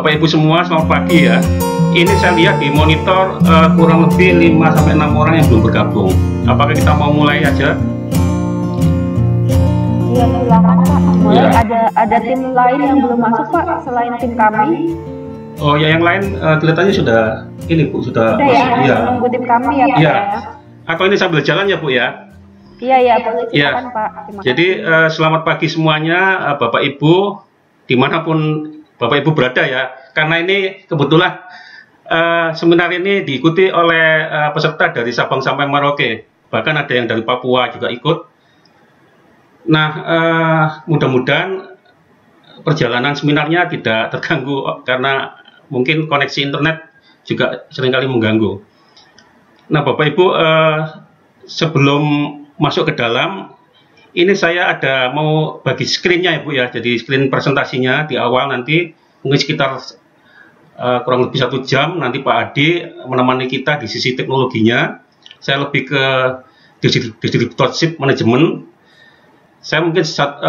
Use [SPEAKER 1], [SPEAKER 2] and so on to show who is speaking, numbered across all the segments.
[SPEAKER 1] Bapak Ibu semua, selamat pagi ya. Ini saya lihat di monitor kurang lebih 5-6 orang yang belum bergabung. Apakah kita mau mulai aja?
[SPEAKER 2] Iya, silakan Pak. Mulai
[SPEAKER 1] Ya.
[SPEAKER 2] ada tim lain yang belum masuk Pak, selain tim kami.
[SPEAKER 1] Oh ya, yang lain kelihatannya sudah ini Bu, sudah
[SPEAKER 2] Udah
[SPEAKER 1] masuk.
[SPEAKER 2] ya,
[SPEAKER 1] Iya.
[SPEAKER 2] menunggu tim kami ya Pak
[SPEAKER 1] Iya.
[SPEAKER 2] ya.
[SPEAKER 1] Atau ini sambil jalan ya Bu ya?
[SPEAKER 2] Iya, boleh
[SPEAKER 1] Ya.
[SPEAKER 2] silakan Pak. Terima
[SPEAKER 1] Jadi selamat pagi semuanya, Bapak Ibu, dimanapun Bapak Ibu berada ya. Karena ini kebetulan seminar ini diikuti oleh peserta dari Sabang sampai Merauke. Bahkan ada yang dari Papua juga ikut. Nah, mudah-mudahan perjalanan seminarnya tidak terganggu karena mungkin koneksi internet juga seringkali mengganggu. Nah, Bapak Ibu, sebelum masuk ke dalam, ini saya ada mau bagi screen-nya ya Bu ya. Jadi screen presentasinya di awal nanti mungkin sekitar kurang lebih 1 jam. Nanti Pak Adi menemani kita di sisi teknologinya. Saya lebih ke distributorship management. Saya mungkin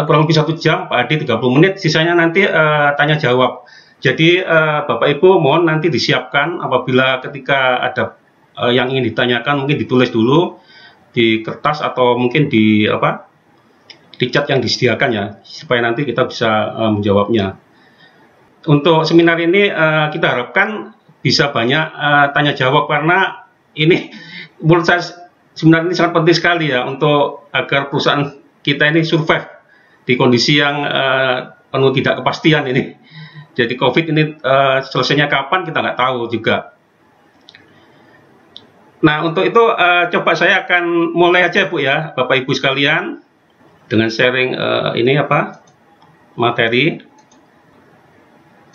[SPEAKER 1] kurang lebih 1 jam, Pak Adi 30 menit. Sisanya nanti tanya jawab. Jadi Bapak Ibu mohon nanti disiapkan apabila ketika ada yang ingin ditanyakan mungkin ditulis dulu di kertas atau mungkin di chat yang disediakan ya, supaya nanti kita bisa menjawabnya. Untuk seminar ini kita harapkan bisa banyak tanya jawab karena ini menurut saya seminar ini sangat penting sekali ya untuk agar perusahaan kita ini survive di kondisi yang penuh tidak kepastian ini. Jadi COVID ini selesainya kapan kita nggak tahu juga. Nah, untuk itu coba saya akan mulai aja Bu ya, Bapak Ibu sekalian, dengan sharing materi.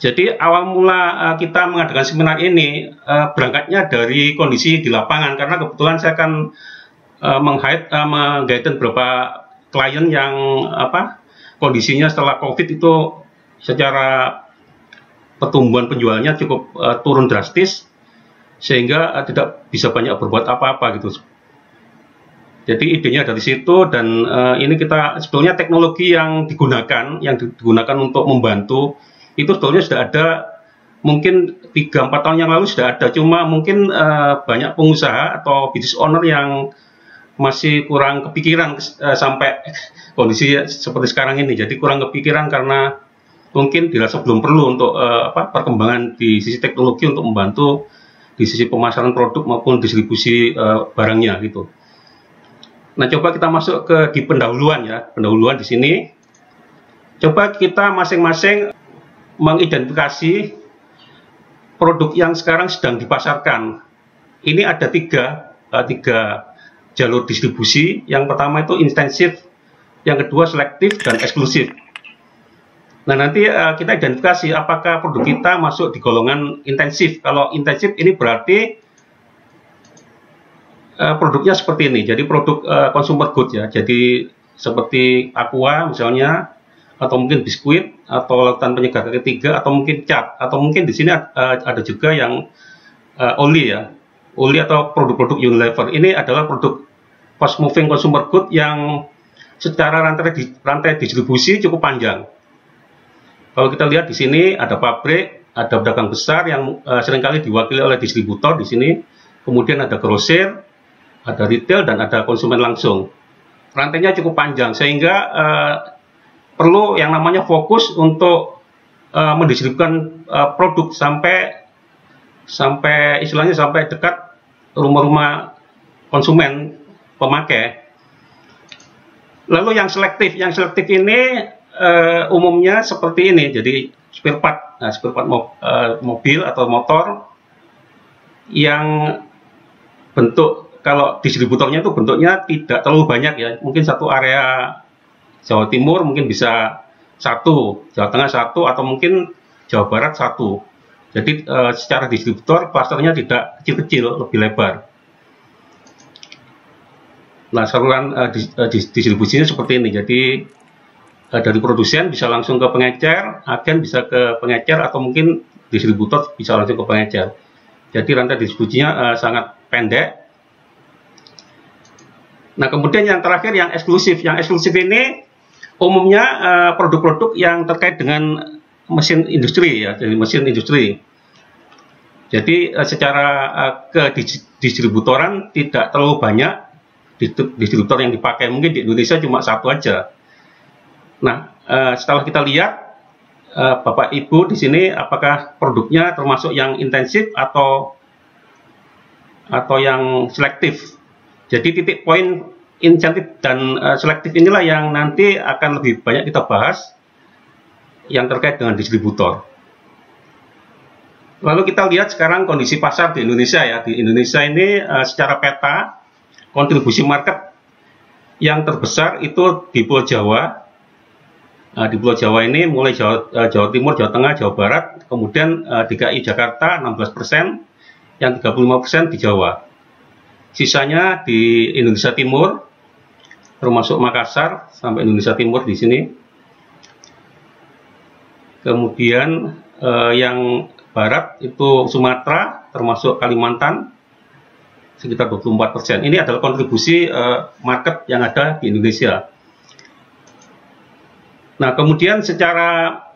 [SPEAKER 1] Jadi awal mula kita mengadakan seminar ini berangkatnya dari kondisi di lapangan, karena kebetulan saya akan meng-guide beberapa klien yang kondisinya setelah COVID itu secara pertumbuhan penjualannya cukup turun drastis, sehingga tidak bisa banyak berbuat apa-apa gitu. Jadi idenya dari situ, dan ini kita sebetulnya teknologi yang digunakan untuk membantu itu sebetulnya sudah ada, mungkin 3-4 tahun yang lalu sudah ada, cuma mungkin banyak pengusaha atau business owner yang masih kurang kepikiran sampai kondisi seperti sekarang ini. Jadi kurang kepikiran karena mungkin dirasa belum perlu untuk perkembangan di sisi teknologi untuk membantu di sisi pemasaran produk maupun distribusi barangnya gitu. Nah, coba kita masuk di pendahuluan ya. Pendahuluan di sini. Coba kita masing-masing mengidentifikasi produk yang sekarang sedang dipasarkan. Ini ada tiga jalur distribusi. Yang pertama itu intensif, yang kedua selektif, dan eksklusif. Nah, nanti kita identifikasi apakah produk kita masuk di golongan intensif. Kalau intensif ini berarti produknya seperti ini. Jadi produk consumer good ya. Jadi seperti aqua misalnya, atau mungkin biskuit, atau larutan penyegar ketiga, atau mungkin cat, atau mungkin di sini ada juga yang oli ya. Oli atau produk-produk Unilever. Ini adalah produk fast moving consumer good yang secara rantai distribusi cukup panjang. Kalau kita lihat di sini ada pabrik, ada pedagang besar yang seringkali diwakili oleh distributor di sini, kemudian ada grosir, ada retail, dan ada konsumen langsung. Rantainya cukup panjang sehingga perlu yang namanya fokus untuk mendistribusikan produk sampai istilahnya sampai dekat rumah-rumah konsumen pemakai. Lalu yang selektif ini umumnya seperti ini. Jadi spare part mobil atau motor yang bentuk, kalau distributornya itu bentuknya tidak terlalu banyak ya, mungkin satu area Jawa Timur mungkin bisa 1, Jawa Tengah 1, atau mungkin Jawa Barat 1. Jadi secara distributor klasternya tidak kecil-kecil, lebih lebar. Nah, saluran distribusinya seperti ini. Jadi dari produsen bisa langsung ke pengecer, agen bisa ke pengecer, atau mungkin distributor bisa langsung ke pengecer. Jadi rantai distribusinya sangat pendek. Nah, kemudian yang terakhir yang eksklusif. Yang eksklusif ini umumnya produk-produk yang terkait dengan mesin industri ya, dari mesin industri. Jadi secara ke distributoran tidak terlalu banyak distributor yang dipakai, mungkin di Indonesia cuma satu aja. Nah, setelah kita lihat Bapak Ibu di sini, apakah produknya termasuk yang intensif atau yang selektif? Jadi titik poin insentif dan selektif inilah yang nanti akan lebih banyak kita bahas yang terkait dengan distributor. Lalu kita lihat sekarang kondisi pasar di Indonesia ya. Di Indonesia ini secara peta kontribusi market yang terbesar itu di Pulau Jawa. Di Pulau Jawa ini mulai Jawa Timur, Jawa Tengah, Jawa Barat, kemudian DKI Jakarta 16%, yang 35% di Jawa. Sisanya di Indonesia Timur, termasuk Makassar sampai Indonesia Timur di sini. Kemudian yang Barat itu Sumatera, termasuk Kalimantan, sekitar 24%. Ini adalah kontribusi market yang ada di Indonesia. Nah, kemudian secara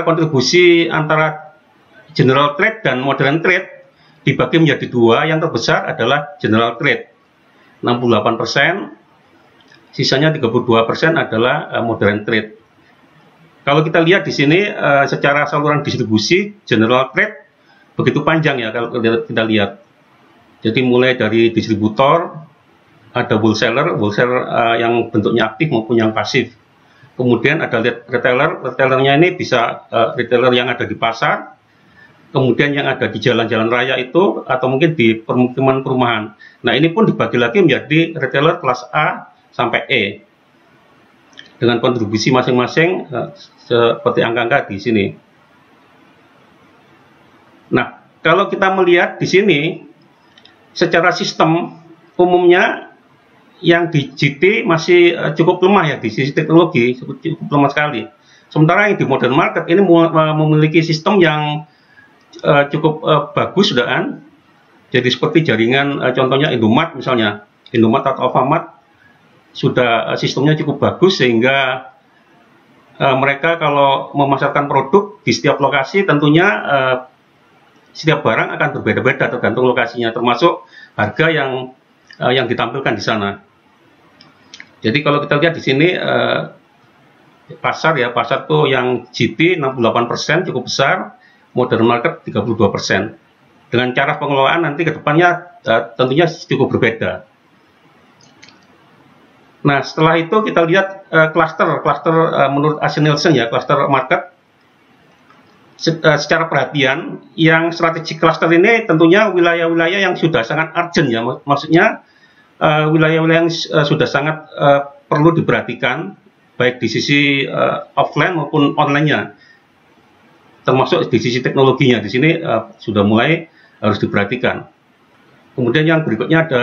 [SPEAKER 1] kontribusi antara general trade dan modern trade dibagi menjadi dua. Yang terbesar adalah general trade, 68%, sisanya 32% adalah modern trade. Kalau kita lihat di sini secara saluran distribusi general trade begitu panjang ya kalau kita lihat. Jadi mulai dari distributor, ada wholesaler yang bentuknya aktif maupun yang pasif. Kemudian ada retailernya ini bisa retailer yang ada di pasar, kemudian yang ada di jalan-jalan raya itu, atau mungkin di permukiman perumahan. Nah, ini pun dibagi lagi menjadi retailer kelas A sampai E, dengan kontribusi masing-masing seperti angka-angka di sini. Nah, kalau kita melihat di sini, secara sistem umumnya yang di GT masih cukup lemah ya, di sisi teknologi cukup lemah sekali. Sementara yang di modern market ini memiliki sistem yang cukup bagus sudahan. Jadi seperti jaringan contohnya Indomaret misalnya, Indomaret atau Alfamart sudah sistemnya cukup bagus sehingga mereka kalau memasarkan produk di setiap lokasi tentunya setiap barang akan berbeda-beda tergantung lokasinya, termasuk harga yang ditampilkan di sana. Jadi kalau kita lihat di sini pasar tuh yang GT 68% cukup besar, modern market 32%. Dengan cara pengelolaan nanti ke depannya tentunya cukup berbeda. Nah, setelah itu kita lihat klaster menurut Asian Nielsen ya, klaster market. Secara perhatian, yang strategic cluster ini tentunya wilayah-wilayah yang sudah sangat urgent ya, maksudnya wilayah-wilayah yang sudah sangat perlu diperhatikan, baik di sisi offline maupun online-nya, termasuk di sisi teknologinya. Di sini sudah mulai harus diperhatikan. Kemudian yang berikutnya ada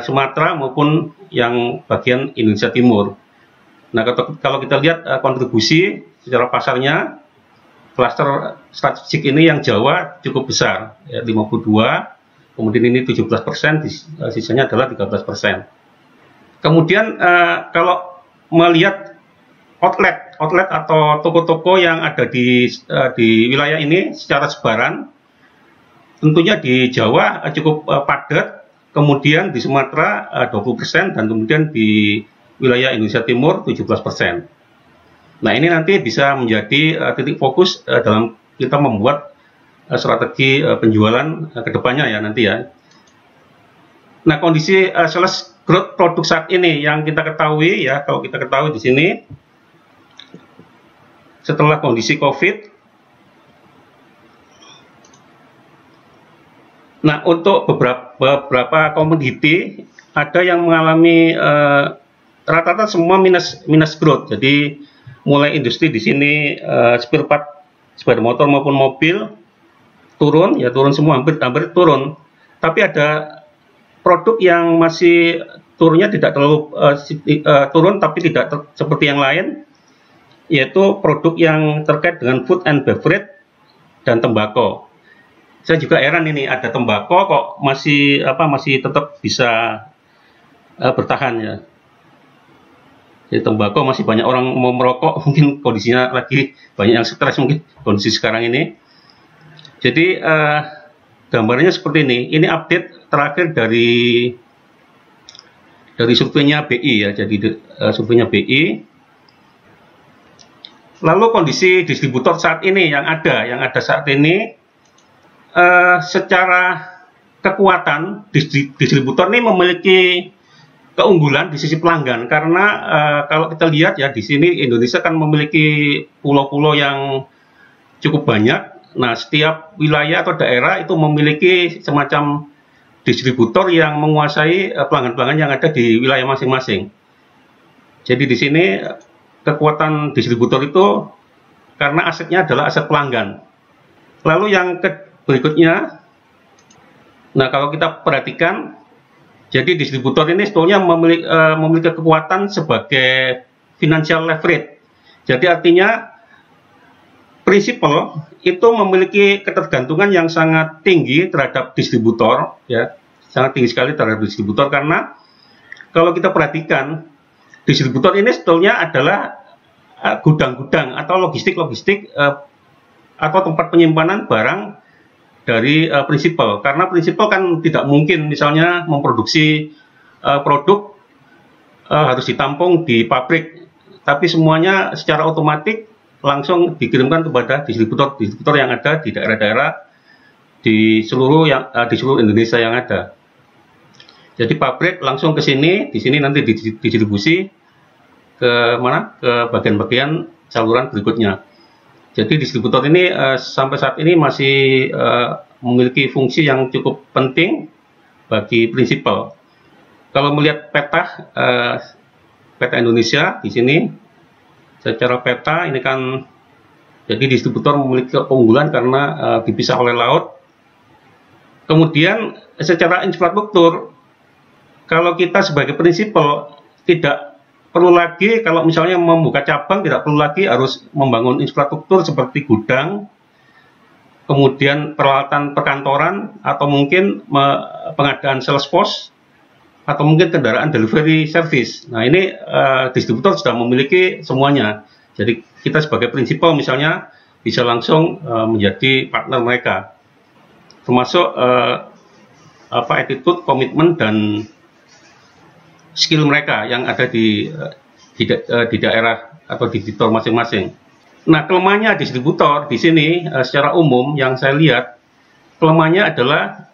[SPEAKER 1] Sumatera maupun yang bagian Indonesia Timur. Nah, kalau kita lihat kontribusi secara pasarnya, klaster strategik ini yang Jawa cukup besar, ya, 52, kemudian ini 17%, sisanya adalah 13%. Kemudian kalau melihat outlet atau toko-toko yang ada di wilayah ini secara sebaran, tentunya di Jawa cukup padat, kemudian di Sumatera 20%, dan kemudian di wilayah Indonesia Timur 17%. Nah, ini nanti bisa menjadi titik fokus dalam kita membuat strategi penjualan ke depannya ya nanti ya. Nah, kondisi sales growth produk saat ini yang kita ketahui ya, kalau kita ketahui di sini setelah kondisi COVID. Nah, untuk beberapa komoditi ada yang mengalami rata-rata semua minus growth. Jadi mulai industri di sini spare part sepeda motor maupun mobil turun semua, hampir turun. Tapi ada produk yang masih turunnya tidak terlalu turun, tapi tidak seperti yang lain, yaitu produk yang terkait dengan food and beverage dan tembakau. Saya juga heran ini, ada tembakau kok masih tetap bisa bertahan ya. Jadi tembakau masih banyak orang mau merokok, mungkin kondisinya lagi banyak yang stres mungkin kondisi sekarang ini. Jadi gambarnya seperti ini. Ini update terakhir dari surveinya BI ya. Jadi surveinya BI. Lalu kondisi distributor saat ini yang ada saat ini secara kekuatan distributor ini memiliki keunggulan di sisi pelanggan karena kalau kita lihat ya di sini Indonesia kan memiliki pulau-pulau yang cukup banyak. Nah, setiap wilayah atau daerah itu memiliki semacam distributor yang menguasai pelanggan-pelanggan yang ada di wilayah masing-masing. Jadi di sini kekuatan distributor itu karena asetnya adalah aset pelanggan. Lalu yang berikutnya, nah kalau kita perhatikan, jadi distributor ini sebetulnya memiliki kekuatan sebagai financial leverage. Jadi artinya prinsipal itu memiliki ketergantungan yang sangat tinggi terhadap distributor, ya, sangat tinggi sekali terhadap distributor karena kalau kita perhatikan distributor ini sebetulnya adalah gudang-gudang atau logistik-logistik atau tempat penyimpanan barang dari prinsipal, karena prinsipal kan tidak mungkin misalnya memproduksi produk harus ditampung di pabrik, tapi semuanya secara otomatis langsung dikirimkan kepada distributor yang ada di daerah-daerah di seluruh Indonesia yang ada. Jadi pabrik langsung ke sini, di sini nanti didistribusi ke mana? Ke bagian-bagian saluran berikutnya. Jadi distributor ini sampai saat ini masih memiliki fungsi yang cukup penting bagi prinsipal. Kalau melihat peta Indonesia di sini, secara peta ini kan, jadi distributor memiliki keunggulan karena dipisah oleh laut. Kemudian secara infrastruktur, kalau kita sebagai prinsipal tidak perlu lagi, kalau misalnya membuka cabang, tidak perlu lagi harus membangun infrastruktur seperti gudang, kemudian peralatan perkantoran, atau mungkin pengadaan sales force, atau mungkin kendaraan delivery service. Nah ini distributor sudah memiliki semuanya. Jadi kita sebagai prinsipal misalnya bisa langsung menjadi partner mereka, termasuk attitude, komitmen, dan skill mereka yang ada di daerah atau di distributor masing-masing. Nah, kelemahannya distributor di sini secara umum yang saya lihat, kelemahannya adalah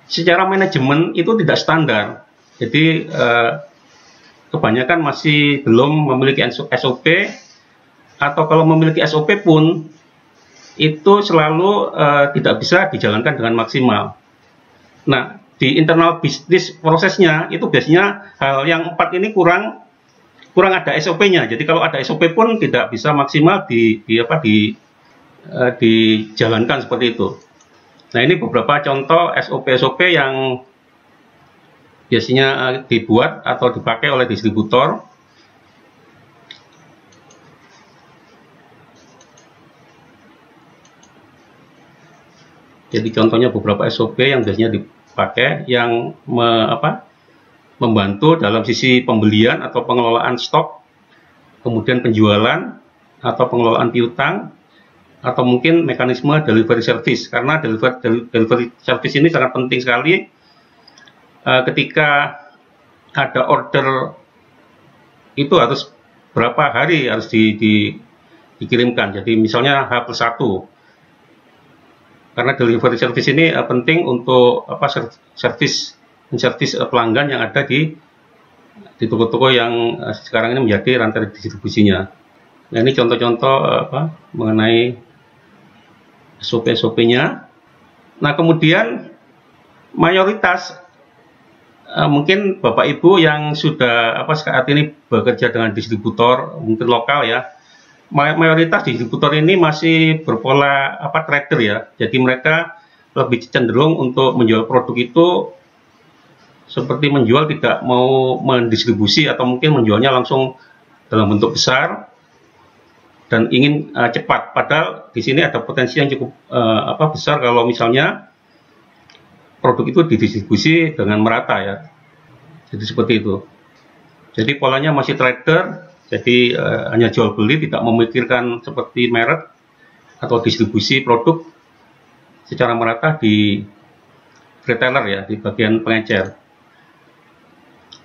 [SPEAKER 1] secara manajemen itu tidak standar. Jadi kebanyakan masih belum memiliki SOP, atau kalau memiliki SOP pun itu selalu tidak bisa dijalankan dengan maksimal. Nah, di internal bisnis prosesnya itu biasanya hal yang 4 ini kurang ada SOP-nya. Jadi kalau ada SOP pun tidak bisa maksimal dijalankan seperti itu. Nah, ini beberapa contoh SOP yang biasanya dibuat atau dipakai oleh distributor. Jadi contohnya beberapa SOP yang biasanya dipakai yang membantu dalam sisi pembelian atau pengelolaan stok, kemudian penjualan atau pengelolaan piutang, atau mungkin mekanisme delivery service. Karena delivery service ini sangat penting sekali ketika ada order itu harus berapa hari harus dikirimkan. Jadi misalnya H+1. Karena delivery service ini penting untuk service pelanggan yang ada di toko-toko yang sekarang ini menjadi rantai distribusinya. Nah, ini contoh-contoh mengenai SOP-nya. Nah, kemudian mayoritas mungkin Bapak Ibu yang sudah saat ini bekerja dengan distributor mungkin lokal ya, mayoritas distributor ini masih berpola trader ya. Jadi mereka lebih cenderung untuk menjual produk itu seperti menjual, tidak mau mendistribusi atau mungkin menjualnya langsung dalam bentuk besar dan ingin cepat. Padahal di sini ada potensi yang cukup besar kalau misalnya produk itu didistribusi dengan merata ya. Jadi seperti itu. Jadi polanya masih trader, jadi hanya jual beli, tidak memikirkan seperti merek atau distribusi produk secara merata di retailer ya, di bagian pengecer.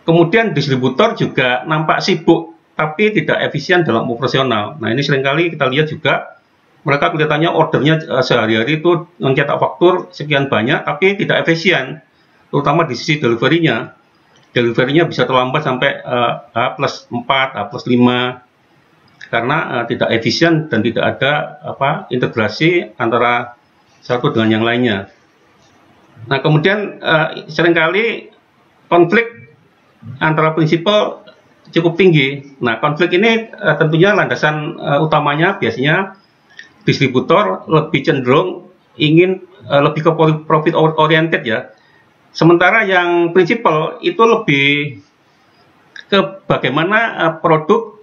[SPEAKER 1] Kemudian distributor juga nampak sibuk, tapi tidak efisien dalam operasional. Nah ini seringkali kita lihat juga, mereka kelihatannya ordernya sehari-hari itu mencetak faktur sekian banyak, tapi tidak efisien, terutama di sisi delivery-nya. Delivery-nya bisa terlambat sampai H+4, H+5, karena tidak efisien dan tidak ada integrasi antara satu dengan yang lainnya. Nah kemudian seringkali konflik antara prinsipal cukup tinggi. Nah konflik ini tentunya landasan utamanya biasanya distributor lebih cenderung ingin lebih ke profit oriented ya. Sementara yang prinsipal itu lebih ke bagaimana produk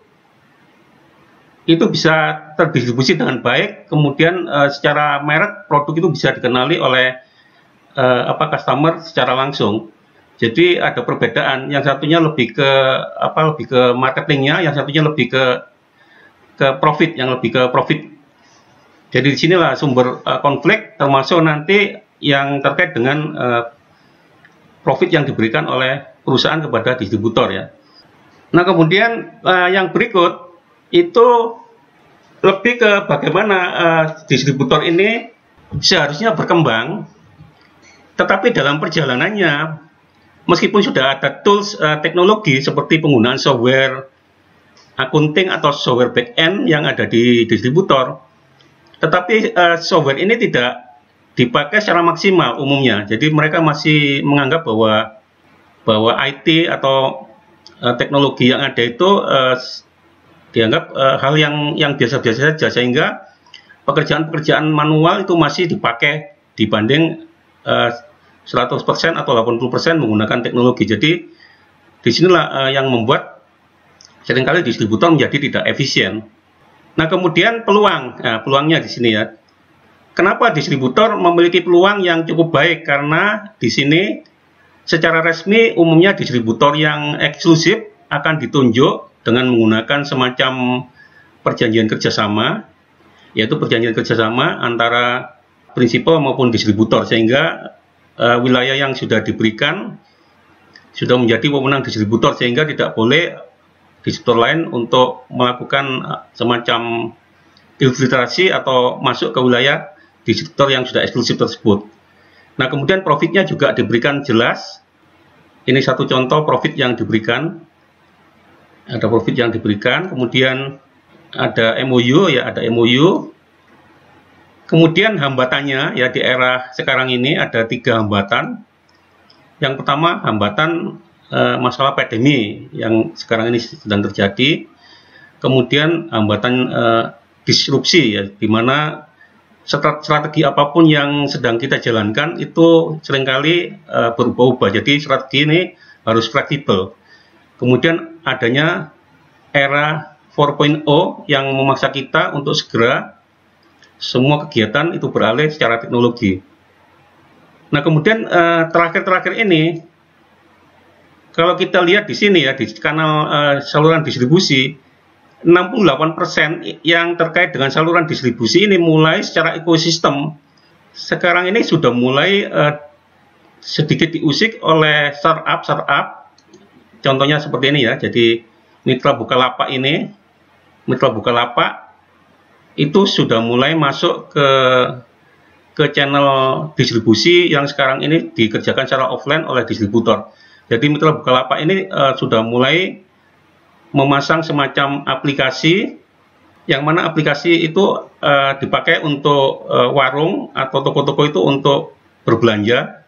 [SPEAKER 1] itu bisa terdistribusi dengan baik, kemudian secara merek produk itu bisa dikenali oleh customer secara langsung. Jadi ada perbedaan, yang satunya lebih ke marketingnya, yang satunya lebih ke profit, yang lebih ke profit. Jadi disinilah sumber konflik, termasuk nanti yang terkait dengan profit yang diberikan oleh perusahaan kepada distributor ya. Nah kemudian yang berikut itu lebih ke bagaimana distributor ini seharusnya berkembang, tetapi dalam perjalanannya meskipun sudah ada tools teknologi seperti penggunaan software accounting atau software back-end yang ada di distributor, tetapi software ini tidak dipakai secara maksimal umumnya. Jadi mereka masih menganggap bahwa IT atau teknologi yang ada itu dianggap hal yang biasa-biasa saja, sehingga pekerjaan-pekerjaan manual itu masih dipakai dibanding 100% atau 80% menggunakan teknologi. Jadi disinilah yang membuat seringkali distributor menjadi tidak efisien. Nah kemudian peluangnya di sini ya. Kenapa distributor memiliki peluang yang cukup baik? Karena di sini secara resmi umumnya distributor yang eksklusif akan ditunjuk dengan menggunakan semacam perjanjian kerjasama, yaitu perjanjian kerjasama antara prinsipal maupun distributor, sehingga wilayah yang sudah diberikan sudah menjadi wewenang distributor, sehingga tidak boleh distributor lain untuk melakukan semacam infiltrasi atau masuk ke wilayah distributor yang sudah eksklusif tersebut. Nah kemudian profitnya juga diberikan jelas. Ini satu contoh profit yang diberikan. Ada profit yang diberikan, kemudian ada MOU ya, ada MOU. Kemudian hambatannya ya, di era sekarang ini ada 3 hambatan. Yang pertama hambatan masalah pandemi yang sekarang ini sedang terjadi. Kemudian hambatan disrupsi ya, di mana strategi apapun yang sedang kita jalankan itu seringkali berubah-ubah. Jadi strategi ini harus fleksibel. Kemudian adanya era 4.0 yang memaksa kita untuk segera semua kegiatan itu beralih secara teknologi. Nah kemudian terakhir-terakhir ini, kalau kita lihat di sini ya, di kanal saluran distribusi, 68% yang terkait dengan saluran distribusi ini mulai secara ekosistem. Sekarang ini sudah mulai sedikit diusik oleh startup. Contohnya seperti ini ya. Jadi Mitra Bukalapak ini, Mitra Bukalapak itu sudah mulai masuk ke channel distribusi yang sekarang ini dikerjakan secara offline oleh distributor. Jadi Mitra Bukalapak ini sudah mulai memasang semacam aplikasi, yang mana aplikasi itu dipakai untuk warung atau toko-toko itu untuk berbelanja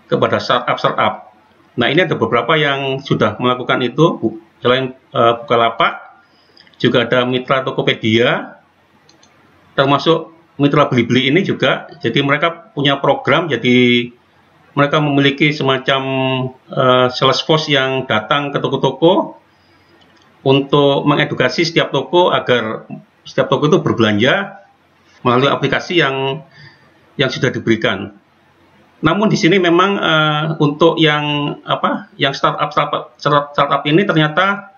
[SPEAKER 1] kepada startup. Nah ini ada beberapa yang sudah melakukan itu, selain Bukalapak, juga ada Mitra Tokopedia, termasuk Mitra Blibli ini juga. Jadi mereka punya program, jadi mereka memiliki semacam sales force yang datang ke toko-toko untuk mengedukasi setiap toko agar setiap toko itu berbelanja melalui aplikasi yang sudah diberikan. Namun di sini memang untuk yang startup ini ternyata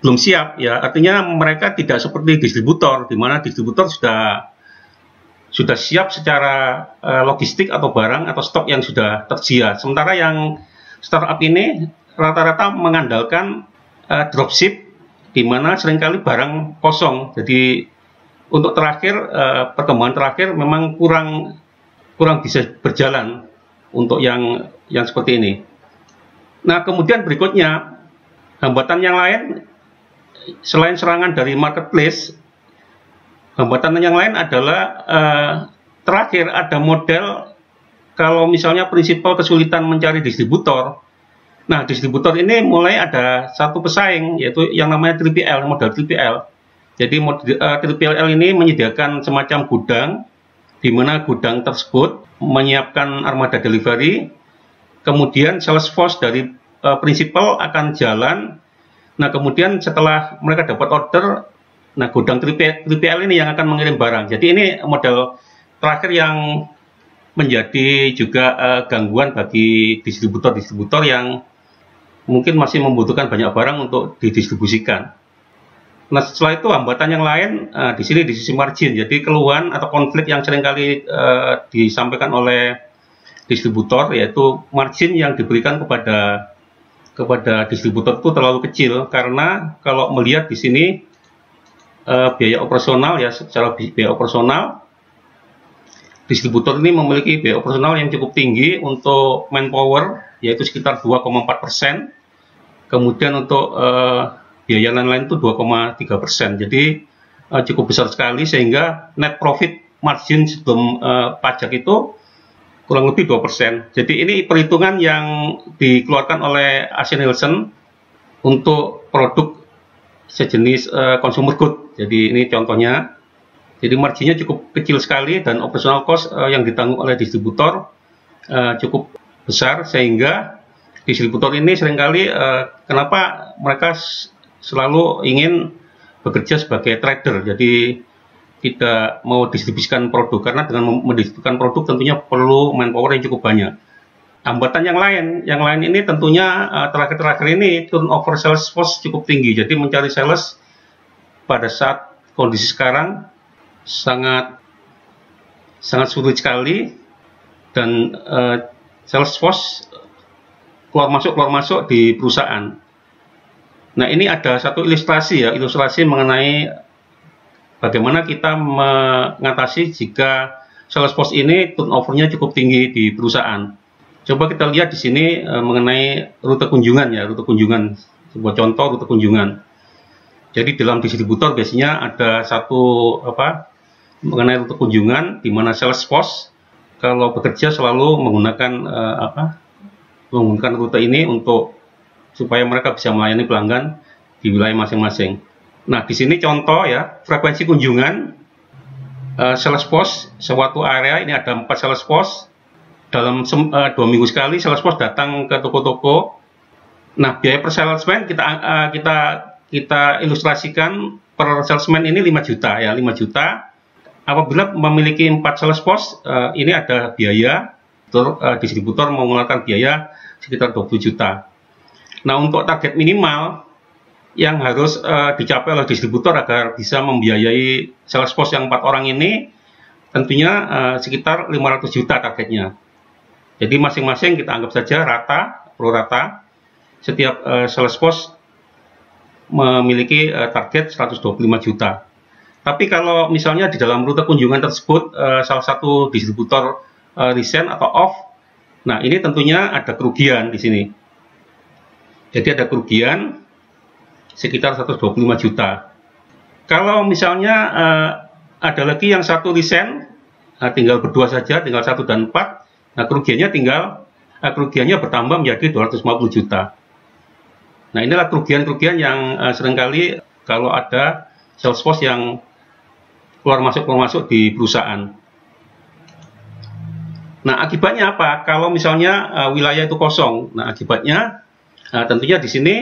[SPEAKER 1] belum siap ya. Artinya mereka tidak seperti distributor, di mana distributor sudah siap secara logistik atau barang atau stok yang sudah tersedia. Sementara yang startup ini rata-rata mengandalkan dropship, di mana seringkali barang kosong. Jadi untuk perkembangan terakhir memang kurang bisa berjalan untuk yang seperti ini. Nah, kemudian berikutnya, hambatan yang lain selain serangan dari marketplace, hambatan yang lain adalah terakhir ada model kalau misalnya prinsipal kesulitan mencari distributor. Nah, distributor ini mulai ada satu pesaing, yaitu yang namanya 3PL, model 3PL. Jadi 3PL ini menyediakan semacam gudang, di mana gudang tersebut menyiapkan armada delivery, kemudian sales force dari prinsipal akan jalan. Nah, kemudian setelah mereka dapat order, nah gudang 3PL ini yang akan mengirim barang. Jadi ini model terakhir yang menjadi juga gangguan bagi distributor-distributor yang mungkin masih membutuhkan banyak barang untuk didistribusikan. Nah, setelah itu hambatan yang lain di sini di sisi margin. Jadi keluhan atau konflik yang seringkali disampaikan oleh distributor, yaitu margin yang diberikan kepada distributor itu terlalu kecil, karena kalau melihat di sini biaya operasional ya, secara biaya operasional distributor ini memiliki biaya operasional yang cukup tinggi untuk manpower, yaitu sekitar 2,4%. Kemudian untuk biaya lain-lain itu 2,3%. Jadi cukup besar sekali, sehingga net profit margin sebelum pajak itu kurang lebih 2%. Jadi ini perhitungan yang dikeluarkan oleh AC Nielsen untuk produk sejenis consumer good. Jadi ini contohnya. Jadi marginnya cukup kecil sekali dan operational cost yang ditanggung oleh distributor cukup besar, sehingga distributor ini seringkali kenapa mereka selalu ingin bekerja sebagai trader. Jadi tidak mau distribusikan produk, karena dengan mendistribusikan produk tentunya perlu manpower yang cukup banyak. Hambatan yang lain ini tentunya terakhir-terakhir ini turnover sales force cukup tinggi. Jadi mencari sales pada saat kondisi sekarang sangat sulit sekali, dan sales force keluar masuk di perusahaan. Nah, ini ada satu ilustrasi mengenai bagaimana kita mengatasi jika sales force ini turnover-nya cukup tinggi di perusahaan. Coba kita lihat di sini mengenai rute kunjungan. Sebuah contoh rute kunjungan. Jadi dalam distributor biasanya ada mengenai rute kunjungan, di mana sales force kalau bekerja selalu menggunakan rute ini supaya mereka bisa melayani pelanggan di wilayah masing-masing. Nah, di sini contoh ya, frekuensi kunjungan sales force suatu area ini ada 4 sales force. Dalam 2 minggu sekali sales force datang ke toko-toko. Nah, biaya per salesman kita ilustrasikan per salesman ini 5 juta ya, 5 juta. Apabila memiliki 4 sales force, ini ada biaya, distributor mengeluarkan biaya sekitar 20 juta. Nah, untuk target minimal yang harus dicapai oleh distributor agar bisa membiayai sales force yang 4 orang ini, tentunya sekitar 500 juta targetnya. Jadi masing-masing kita anggap saja pro rata, setiap sales force memiliki target 125 juta. Tapi kalau misalnya di dalam rute kunjungan tersebut salah satu distributor resign atau off, nah ini tentunya ada kerugian di sini. Jadi ada kerugian sekitar 125 juta. Kalau misalnya ada lagi yang satu resign, tinggal berdua saja, tinggal 1 dan 4, nah kerugiannya bertambah menjadi 250 juta. Nah, inilah kerugian-kerugian yang seringkali kalau ada sales force yang keluar masuk di perusahaan. Nah, akibatnya apa? Kalau misalnya wilayah itu kosong, nah akibatnya tentunya di sini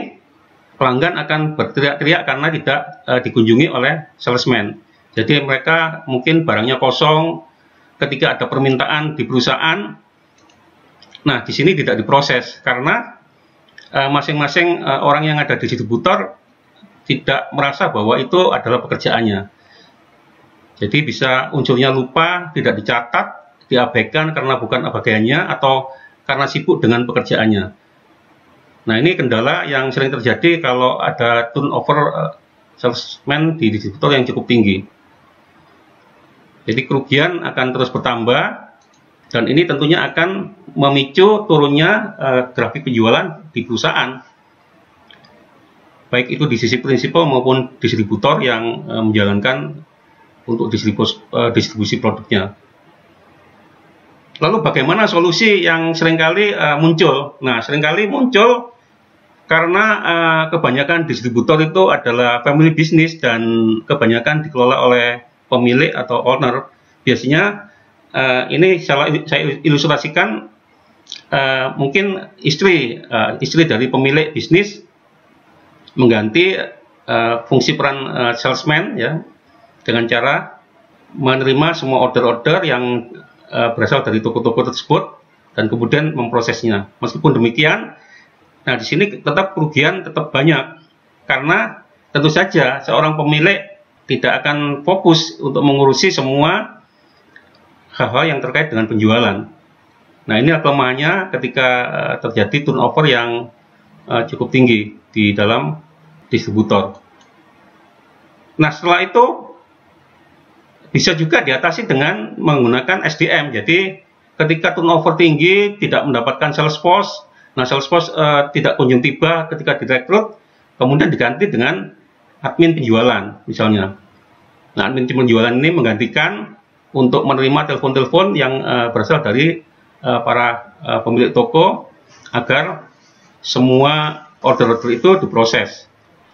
[SPEAKER 1] pelanggan akan berteriak-teriak karena tidak dikunjungi oleh salesman. Jadi mereka mungkin barangnya kosong, ketika ada permintaan di perusahaan, Nah, di sini tidak diproses karena masing-masing orang yang ada di distributor tidak merasa bahwa itu adalah pekerjaannya. Jadi bisa unsurnya lupa, tidak dicatat, diabaikan karena bukan bagiannya atau karena sibuk dengan pekerjaannya. Nah, ini kendala yang sering terjadi kalau ada turnover salesman di distributor yang cukup tinggi. Jadi kerugian akan terus bertambah dan ini tentunya akan memicu turunnya grafik penjualan di perusahaan. Baik itu di sisi prinsipal maupun distributor yang menjalankan untuk distribusi produknya. Lalu bagaimana solusi yang seringkali muncul? Nah, seringkali muncul karena kebanyakan distributor itu adalah family business dan kebanyakan dikelola oleh pemilik atau owner. Biasanya ini saya ilustrasikan mungkin istri dari pemilik bisnis mengganti fungsi peran salesman ya dengan cara menerima semua order-order yang berasal dari toko-toko tersebut dan kemudian memprosesnya. Meskipun demikian, nah di sini tetap kerugian tetap banyak karena tentu saja seorang pemilik tidak akan fokus untuk mengurusi semua hal-hal yang terkait dengan penjualan. Nah, ini kelemahannya ketika terjadi turnover yang cukup tinggi di dalam distributor. Nah, setelah itu bisa juga diatasi dengan menggunakan SDM. Jadi ketika turnover tinggi, tidak mendapatkan sales force, nah sales force tidak kunjung tiba ketika direkrut, kemudian diganti dengan admin penjualan misalnya. Nah, admin penjualan ini menggantikan untuk menerima telepon-telepon yang berasal dari para pemilik toko agar semua order-order itu diproses.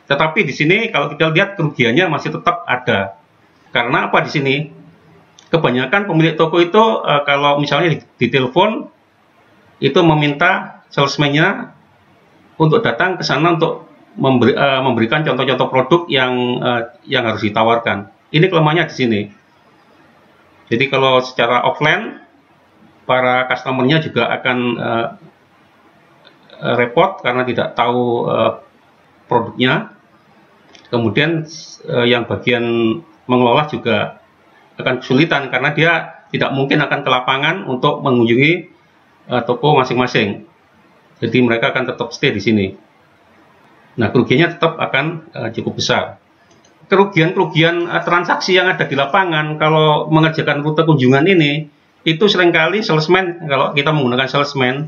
[SPEAKER 1] Tetapi di sini kalau kita lihat kerugiannya masih tetap ada. Karena apa di sini? Kebanyakan pemilik toko itu kalau misalnya ditelepon itu meminta salesman-nya untuk datang ke sana untuk memberikan contoh-contoh produk yang harus ditawarkan. Ini kelemahannya di sini. Jadi kalau secara offline para customer-nya juga akan repot karena tidak tahu produknya. Kemudian yang bagian mengelola juga akan kesulitan karena dia tidak mungkin akan ke lapangan untuk mengunjungi toko masing-masing. Jadi mereka akan tetap stay di sini. Nah, kerugiannya tetap akan cukup besar. Kerugian-kerugian transaksi yang ada di lapangan kalau mengerjakan rute kunjungan ini, itu seringkali salesman, kalau kita menggunakan salesman,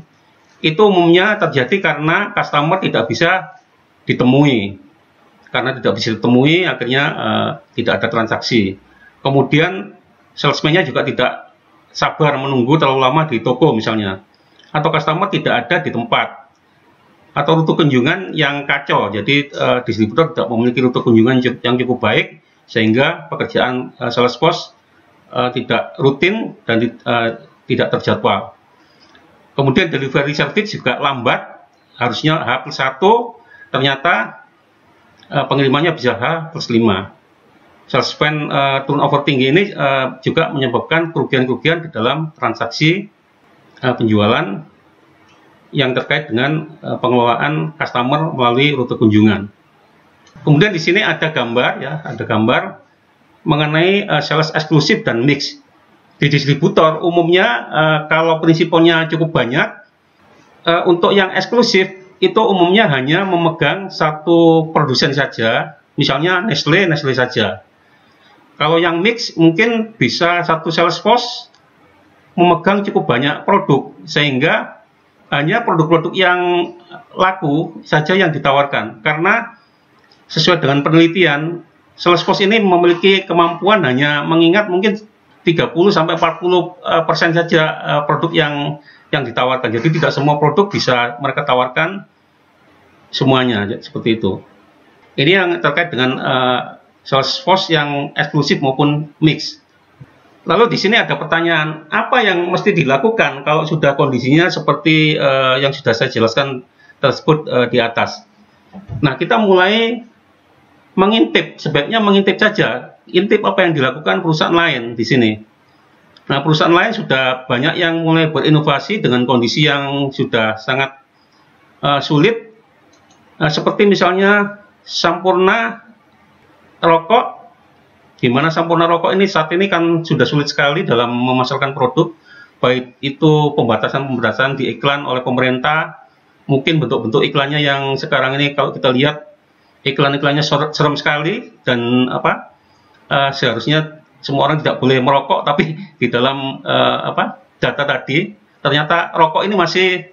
[SPEAKER 1] itu umumnya terjadi karena customer tidak bisa ditemui. Karena tidak bisa ditemui, akhirnya tidak ada transaksi. Kemudian salesman-nya juga tidak sabar menunggu terlalu lama di toko misalnya. Atau customer tidak ada di tempat. Atau rute kunjungan yang kacau, jadi distributor tidak memiliki rute kunjungan yang cukup baik, sehingga pekerjaan sales force tidak rutin dan tidak terjadwal. Kemudian delivery service juga lambat, harusnya H+1, ternyata pengirimannya bisa H+5. Salesman turnover tinggi ini juga menyebabkan kerugian-kerugian di dalam transaksi penjualan yang terkait dengan pengelolaan customer melalui rute kunjungan. Kemudian di sini ada gambar ya, ada gambar mengenai sales eksklusif dan mix. Di distributor umumnya kalau prinsipalnya cukup banyak, untuk yang eksklusif itu umumnya hanya memegang satu produsen saja, misalnya Nestle saja. Kalau yang mix mungkin bisa satu sales force memegang cukup banyak produk, sehingga hanya produk-produk yang laku saja yang ditawarkan. Karena sesuai dengan penelitian, sales force ini memiliki kemampuan hanya mengingat mungkin 30-40% saja produk yang ditawarkan. Jadi tidak semua produk bisa mereka tawarkan semuanya, seperti itu. Ini yang terkait dengan sales force yang eksklusif maupun mix. Lalu di sini ada pertanyaan, apa yang mesti dilakukan kalau sudah kondisinya seperti yang sudah saya jelaskan tersebut di atas. Nah, kita mulai mengintip, sebaiknya mengintip saja. Intip apa yang dilakukan perusahaan lain di sini. Nah, perusahaan lain sudah banyak yang mulai berinovasi dengan kondisi yang sudah sangat sulit, seperti misalnya Sampurna Rokok, di mana Sampurna Rokok ini saat ini kan sudah sulit sekali dalam memasarkan produk, baik itu pembatasan di iklan oleh pemerintah, mungkin bentuk-bentuk iklannya yang sekarang ini kalau kita lihat iklan-iklannya serem sekali, dan seharusnya semua orang tidak boleh merokok, tapi di dalam data tadi ternyata rokok ini masih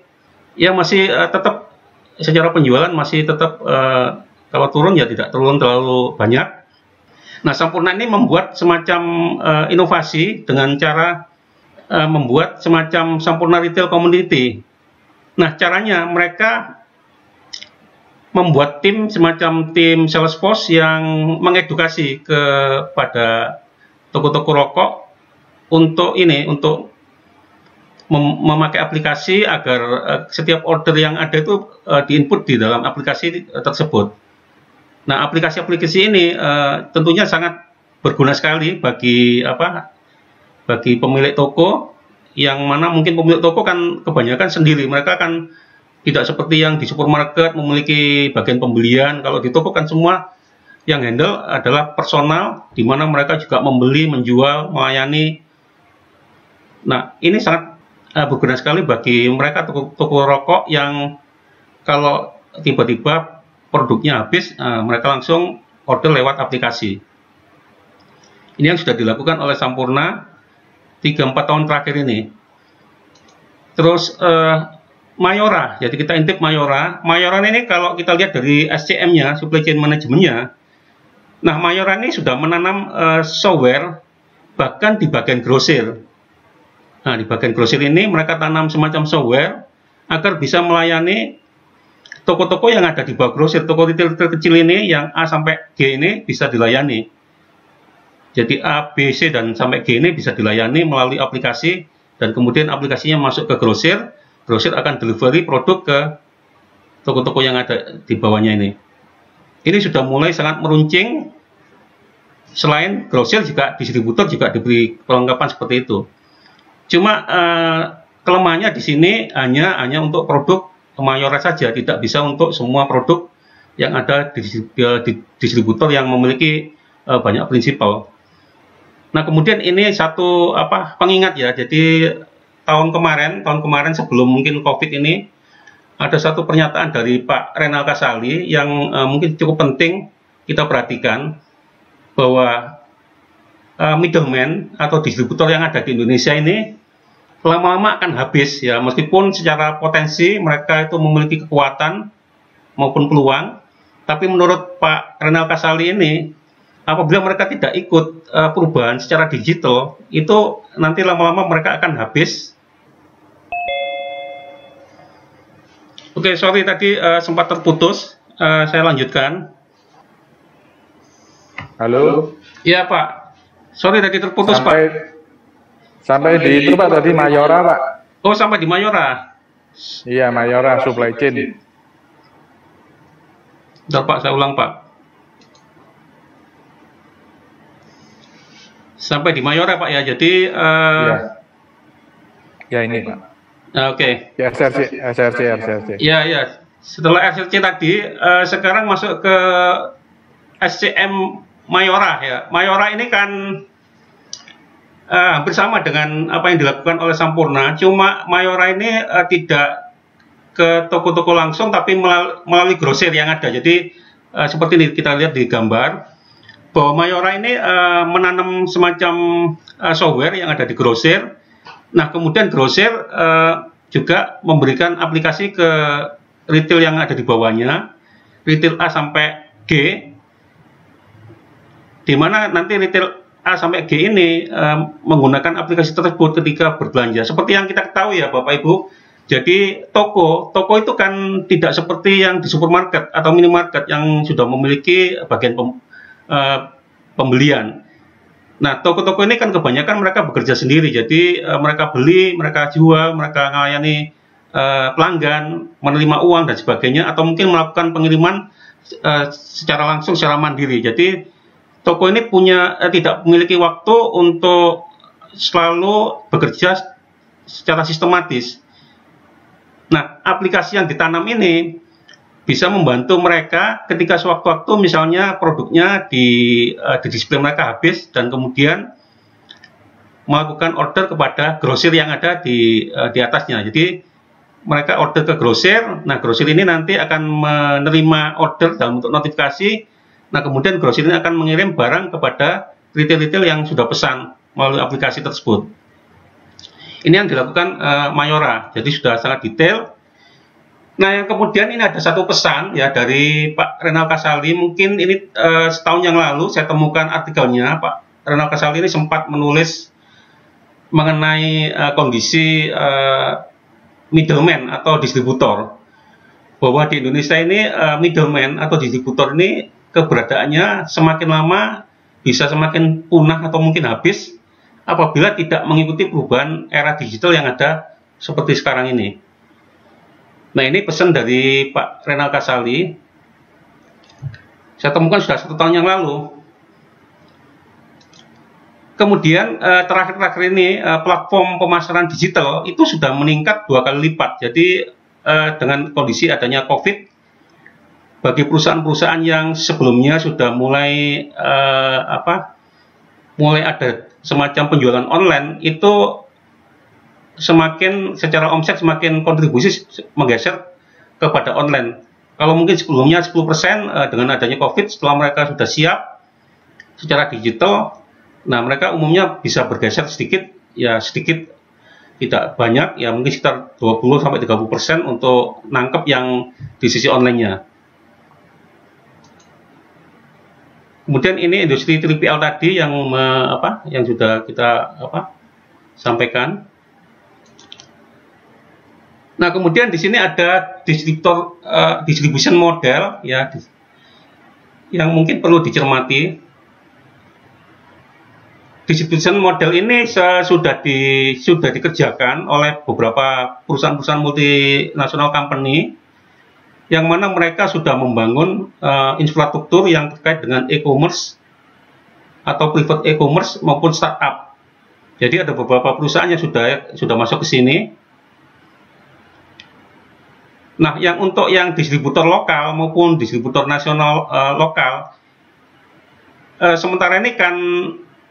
[SPEAKER 1] tetap secara penjualan masih tetap kalau turun ya tidak turun terlalu banyak. Nah, Sampurna ini membuat semacam inovasi dengan cara membuat semacam Sampurna Retail Community. Nah, caranya mereka membuat semacam tim Salesforce yang mengedukasi kepada toko-toko rokok untuk memakai aplikasi agar setiap order yang ada itu diinput di dalam aplikasi tersebut. Nah, aplikasi-aplikasi ini tentunya sangat berguna sekali bagi pemilik toko, yang mana mungkin pemilik toko kan kebanyakan sendiri. Mereka kan tidak seperti yang di supermarket memiliki bagian pembelian. Kalau di toko kan semua yang handle adalah personal, di mana mereka juga membeli, menjual, melayani. Nah, ini sangat berguna sekali bagi mereka toko rokok yang kalau tiba-tiba produknya habis, mereka langsung order lewat aplikasi. Ini yang sudah dilakukan oleh Sampurna 3-4 tahun terakhir ini. Terus Mayora, jadi kita intip Mayora. Mayora ini kalau kita lihat dari SCM-nya, supply chain management-nya, nah Mayora ini sudah menanam software bahkan di bagian grosir. Nah, di bagian grosir ini mereka tanam semacam software agar bisa melayani toko-toko yang ada di bawah grosir. Toko retail terkecil ini yang A sampai G ini bisa dilayani. Jadi A, B, C, dan sampai G ini bisa dilayani melalui aplikasi, dan kemudian aplikasinya masuk ke grosir. Grosir akan delivery produk ke toko-toko yang ada di bawahnya ini. Ini sudah mulai sangat meruncing. Selain grosir, juga distributor juga diberi perlengkapan seperti itu. Cuma kelemahannya di sini hanya untuk produk Mayora saja, tidak bisa untuk semua produk yang ada di distributor yang memiliki banyak prinsipal. Nah, kemudian ini satu pengingat ya. Jadi tahun kemarin sebelum mungkin COVID ini, ada satu pernyataan dari Pak Renal Kasali yang mungkin cukup penting kita perhatikan, bahwa middleman atau distributor yang ada di Indonesia ini lama-lama akan habis ya, meskipun secara potensi mereka itu memiliki kekuatan maupun peluang, tapi menurut Pak Renal Kasali ini, apabila mereka tidak ikut perubahan secara digital, itu nanti lama-lama mereka akan habis. Oke, sorry tadi sempat terputus, saya lanjutkan.
[SPEAKER 3] Halo?
[SPEAKER 1] Iya Pak, sorry tadi terputus Pak.
[SPEAKER 3] Sampai di itu Pak, tadi Mayora Pak.
[SPEAKER 1] Oh, sampai di Mayora?
[SPEAKER 3] Iya, Mayora supply chain.
[SPEAKER 1] Bentar Pak, saya ulang Pak. Sampai di Mayora Pak ya, jadi
[SPEAKER 3] ya ini Pak.
[SPEAKER 1] Oke.
[SPEAKER 3] Ya, SRC.
[SPEAKER 1] Ya. Setelah SRC tadi, sekarang masuk ke SCM Mayora ya. Mayora ini kan hampir sama dengan apa yang dilakukan oleh Sampurna, cuma Mayora ini tidak ke toko-toko langsung, tapi melalui grosir yang ada. Jadi seperti ini kita lihat di gambar, bahwa Mayora ini menanam semacam software yang ada di grosir. Nah, kemudian grosir juga memberikan aplikasi ke retail yang ada di bawahnya, retail A sampai G, di mana nanti retail A sampai G ini menggunakan aplikasi tersebut ketika berbelanja. Seperti yang kita ketahui ya Bapak Ibu, jadi toko itu kan tidak seperti yang di supermarket atau minimarket yang sudah memiliki bagian pembelian. Nah, toko-toko ini kan kebanyakan mereka bekerja sendiri, jadi mereka beli, mereka jual, mereka melayani pelanggan, menerima uang dan sebagainya, atau mungkin melakukan pengiriman secara langsung, secara mandiri. Jadi toko ini tidak memiliki waktu untuk selalu bekerja secara sistematis. Nah, aplikasi yang ditanam ini bisa membantu mereka ketika sewaktu-waktu misalnya produknya di display mereka habis dan kemudian melakukan order kepada grosir yang ada di atasnya. Jadi mereka order ke grosir, nah grosir ini nanti akan menerima order dalam bentuk notifikasi. Nah, kemudian grosir ini akan mengirim barang kepada retail-retail yang sudah pesan melalui aplikasi tersebut. Ini yang dilakukan Mayora, jadi sudah sangat detail. Nah, yang kemudian ini ada satu pesan ya dari Pak Renal Kasali. Mungkin ini setahun yang lalu saya temukan artikelnya. Pak Renal Kasali ini sempat menulis mengenai kondisi middleman atau distributor, bahwa di Indonesia ini middleman atau distributor ini keberadaannya semakin lama bisa semakin punah atau mungkin habis apabila tidak mengikuti perubahan era digital yang ada seperti sekarang ini. Nah, ini pesan dari Pak Renal Kasali. Saya temukan sudah 1 tahun yang lalu. Kemudian terakhir-terakhir ini platform pemasaran digital itu sudah meningkat 2 kali lipat. Jadi dengan kondisi adanya COVID, bagi perusahaan-perusahaan yang sebelumnya sudah mulai mulai ada semacam penjualan online, itu semakin secara omset semakin kontribusi menggeser kepada online. Kalau mungkin sebelumnya 10%, dengan adanya COVID, setelah mereka sudah siap secara digital, nah mereka umumnya bisa bergeser sedikit, ya sedikit, tidak banyak, ya mungkin sekitar 20-30% untuk nangkep yang di sisi online-nya. Kemudian ini industri 3PL tadi yang yang sudah kita sampaikan. Nah, kemudian di sini ada distribution model ya yang mungkin perlu dicermati. Distribution model ini sudah dikerjakan oleh beberapa perusahaan-perusahaan multinasional company yang mana mereka sudah membangun infrastruktur yang terkait dengan e-commerce atau private e-commerce maupun startup. Jadi ada beberapa perusahaan yang sudah masuk ke sini. Nah, untuk yang distributor lokal maupun distributor nasional lokal, sementara ini kan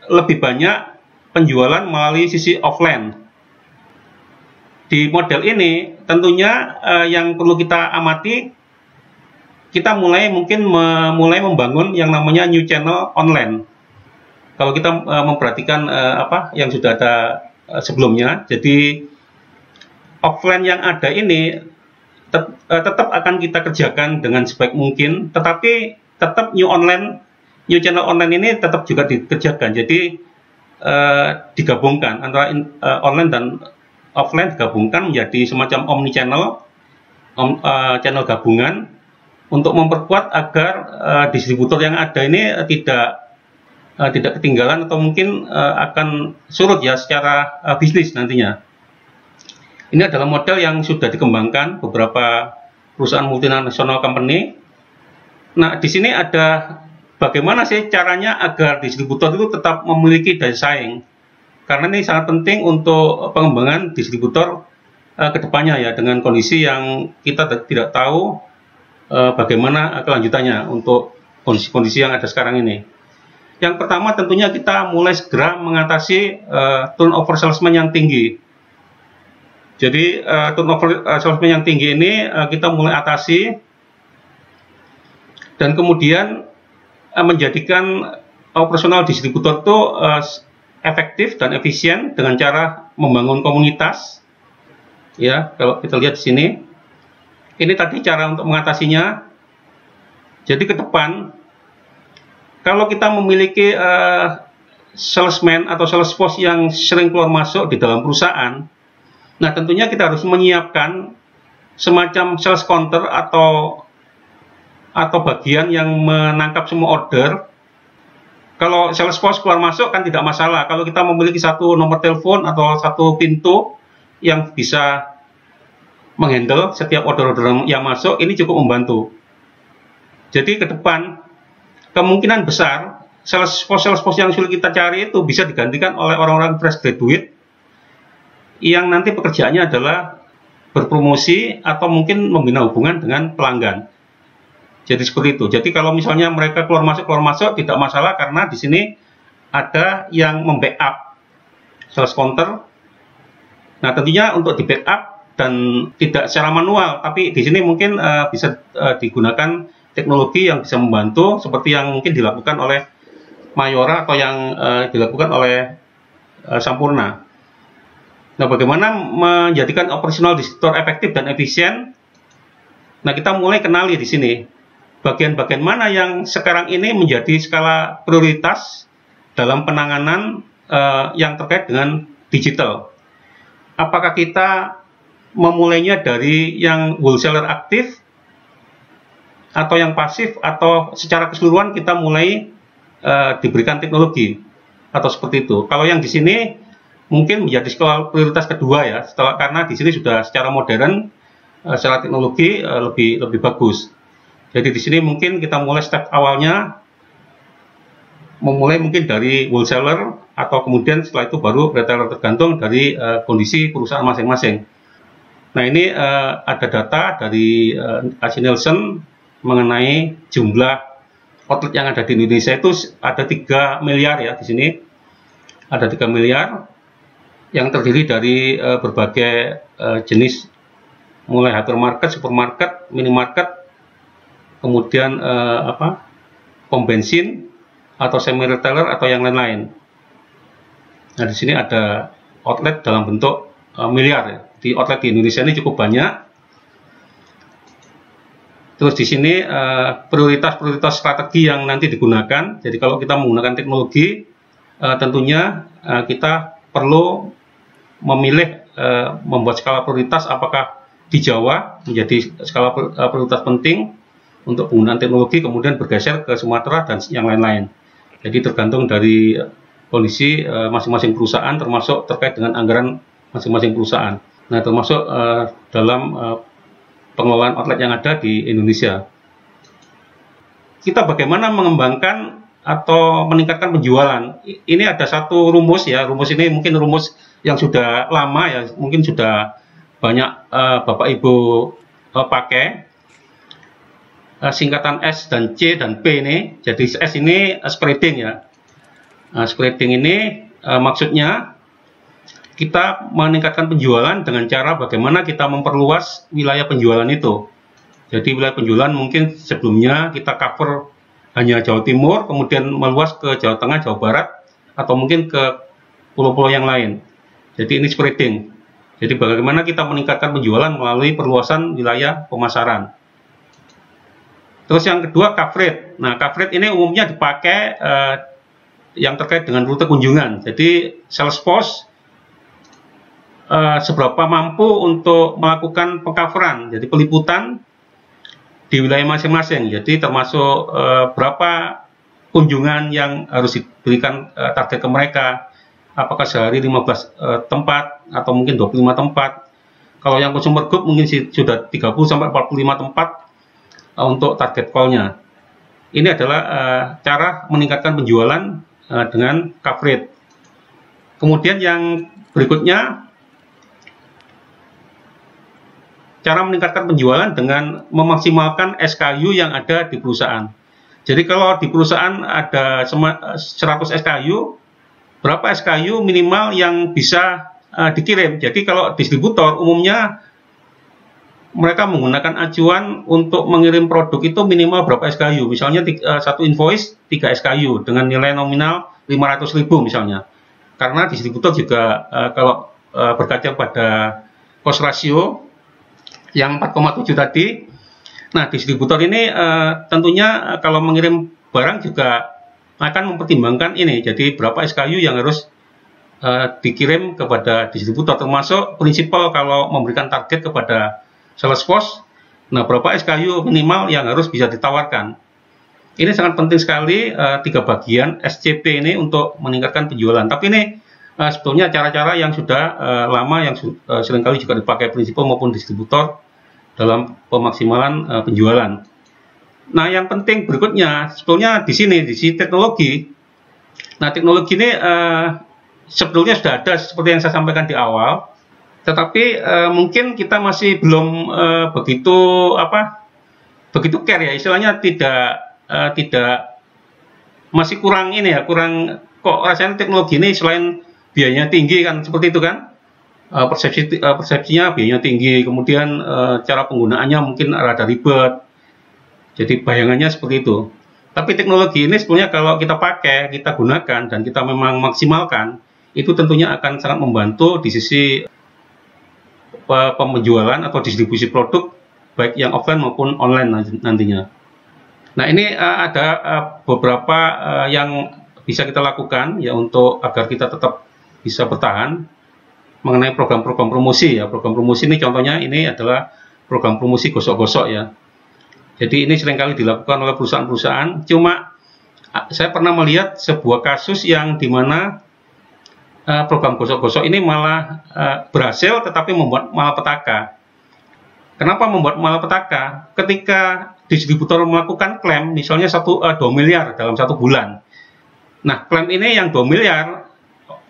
[SPEAKER 1] lebih banyak penjualan melalui sisi offline. Di model ini tentunya yang perlu kita amati, kita mulai membangun yang namanya new channel online. Kalau kita memperhatikan yang sudah ada sebelumnya, jadi offline yang ada ini tetap akan kita kerjakan dengan sebaik mungkin, tetapi tetap new channel online ini tetap juga dikerjakan. Jadi digabungkan antara online dan offline, digabungkan menjadi semacam omni channel, channel gabungan untuk memperkuat agar distributor yang ada ini tidak ketinggalan atau mungkin akan surut ya secara bisnis nantinya. Ini adalah model yang sudah dikembangkan beberapa perusahaan multinasional company. Nah, di sini ada bagaimana sih caranya agar distributor itu tetap memiliki daya saing. Karena ini sangat penting untuk pengembangan distributor ke depannya ya, dengan kondisi yang kita tidak tahu bagaimana kelanjutannya untuk kondisi yang ada sekarang ini. Yang pertama tentunya kita mulai segera mengatasi turnover salesman yang tinggi. Jadi turnover salesman yang tinggi ini kita mulai atasi dan kemudian menjadikan operasional distributor itu efektif dan efisien dengan cara membangun komunitas. Ya, kalau kita lihat di sini, ini tadi cara untuk mengatasinya. Jadi ke depan, kalau kita memiliki salesman atau sales force yang sering keluar masuk di dalam perusahaan, nah tentunya kita harus menyiapkan semacam sales counter atau bagian yang menangkap semua order. Kalau sales force keluar masuk kan tidak masalah. Kalau kita memiliki satu nomor telepon atau satu pintu yang bisa menghandle setiap order-order yang masuk, ini cukup membantu. Jadi ke depan kemungkinan besar sales post yang sulit kita cari itu bisa digantikan oleh orang-orang fresh graduate yang nanti pekerjaannya adalah berpromosi atau mungkin membina hubungan dengan pelanggan. Jadi seperti itu. Jadi kalau misalnya mereka keluar masuk tidak masalah, karena di sini ada yang membackup sales counter. Nah, tentunya untuk di backup dan tidak secara manual, tapi di sini mungkin bisa digunakan teknologi yang bisa membantu seperti yang mungkin dilakukan oleh Mayora atau yang dilakukan oleh Sampurna. Nah, bagaimana menjadikan operasional distributor efektif dan efisien? Nah, kita mulai kenali di sini bagian-bagian mana yang sekarang ini menjadi skala prioritas dalam penanganan yang terkait dengan digital. Apakah kita memulainya dari yang wholesaler aktif atau yang pasif, atau secara keseluruhan kita mulai diberikan teknologi atau seperti itu. Kalau yang di sini mungkin menjadi skala prioritas kedua ya, karena di sini sudah secara modern, secara teknologi lebih bagus. Jadi di sini mungkin kita mulai step awalnya memulai mungkin dari wholesaler, atau kemudian setelah itu baru retailer, tergantung dari kondisi perusahaan masing-masing. Nah, ini ada data dari AC Nielsen mengenai jumlah outlet yang ada di Indonesia. Itu ada 3 miliar ya, di sini ada 3 miliar yang terdiri dari berbagai jenis, mulai hypermarket, supermarket, minimarket, kemudian pom bensin atau semi retailer atau yang lain-lain. Nah, di sini ada outlet dalam bentuk miliar ya. Di outlet di Indonesia ini cukup banyak. Terus di sini prioritas-prioritas strategi yang nanti digunakan. Jadi kalau kita menggunakan teknologi, tentunya kita perlu memilih membuat skala prioritas, apakah di Jawa menjadi skala prioritas penting untuk penggunaan teknologi, kemudian bergeser ke Sumatera dan yang lain-lain. Jadi tergantung dari kondisi masing-masing perusahaan, termasuk terkait dengan anggaran masing-masing perusahaan. Nah, termasuk dalam pengelolaan outlet yang ada di Indonesia. Kita bagaimana mengembangkan atau meningkatkan penjualan? Ini ada satu rumus ya. Rumus ini mungkin rumus yang sudah lama ya, mungkin sudah banyak Bapak Ibu pakai. Singkatan S dan C dan P ini. Jadi S ini spreading ya. Spreading ini maksudnya kita meningkatkan penjualan dengan cara bagaimana kita memperluas wilayah penjualan itu. Jadi wilayah penjualan mungkin sebelumnya kita cover hanya Jawa Timur, kemudian meluas ke Jawa Tengah, Jawa Barat, atau mungkin ke pulau-pulau yang lain. Jadi ini spreading. Jadi bagaimana kita meningkatkan penjualan melalui perluasan wilayah pemasaran. Terus yang kedua, coverage. Nah, coverage ini umumnya dipakai yang terkait dengan rute kunjungan. Jadi sales force seberapa mampu untuk melakukan pengcoveran, jadi peliputan di wilayah masing-masing. Jadi termasuk berapa kunjungan yang harus diberikan target ke mereka, apakah sehari 15 tempat atau mungkin 25 tempat. Kalau yang consumer group mungkin sudah 30-45 tempat untuk target call-nya. Ini adalah cara meningkatkan penjualan dengan coverage. Kemudian yang berikutnya, cara meningkatkan penjualan dengan memaksimalkan SKU yang ada di perusahaan. Jadi kalau di perusahaan ada 100 SKU, berapa SKU minimal yang bisa dikirim. Jadi kalau distributor umumnya mereka menggunakan acuan untuk mengirim produk itu minimal berapa SKU. Misalnya satu invoice 3 SKU dengan nilai nominal 500.000 misalnya. Karena distributor juga kalau berkaca pada cost ratio yang 4,7 tadi, nah distributor ini tentunya kalau mengirim barang juga akan mempertimbangkan ini. Jadi berapa SKU yang harus dikirim kepada distributor, termasuk prinsipal kalau memberikan target kepada sales force, nah berapa SKU minimal yang harus bisa ditawarkan. Ini sangat penting sekali 3 bagian SCP ini untuk meningkatkan penjualan. Tapi ini sebetulnya cara-cara yang sudah lama, yang seringkali juga dipakai prinsipal maupun distributor dalam pemaksimalan penjualan. Nah, yang penting berikutnya sebetulnya di sini teknologi Nah, teknologi ini sebetulnya sudah ada seperti yang saya sampaikan di awal, tetapi mungkin kita masih belum begitu care ya, istilahnya tidak masih kurang ini ya, kurang kok rasanya teknologi ini selain biayanya tinggi kan, seperti itu kan, persepsinya biayanya tinggi, kemudian cara penggunaannya mungkin rada ribet, jadi bayangannya seperti itu. Tapi teknologi ini sebenarnya kalau kita pakai, kita gunakan, dan kita memang maksimalkan, itu tentunya akan sangat membantu di sisi penjualan atau distribusi produk, baik yang offline maupun online nantinya. Nah, ini ada beberapa yang bisa kita lakukan ya untuk agar kita tetap bisa bertahan mengenai program-program promosi ya. Program promosi ini contohnya ini adalah program promosi gosok-gosok ya. Jadi ini seringkali dilakukan oleh perusahaan-perusahaan. Cuma saya pernah melihat sebuah kasus yang dimana program gosok-gosok ini malah berhasil tetapi membuat malapetaka. Kenapa membuat malapetaka? Ketika distributor melakukan klaim, misalnya 2 miliar dalam 1 bulan. Nah, klaim ini yang 2 miliar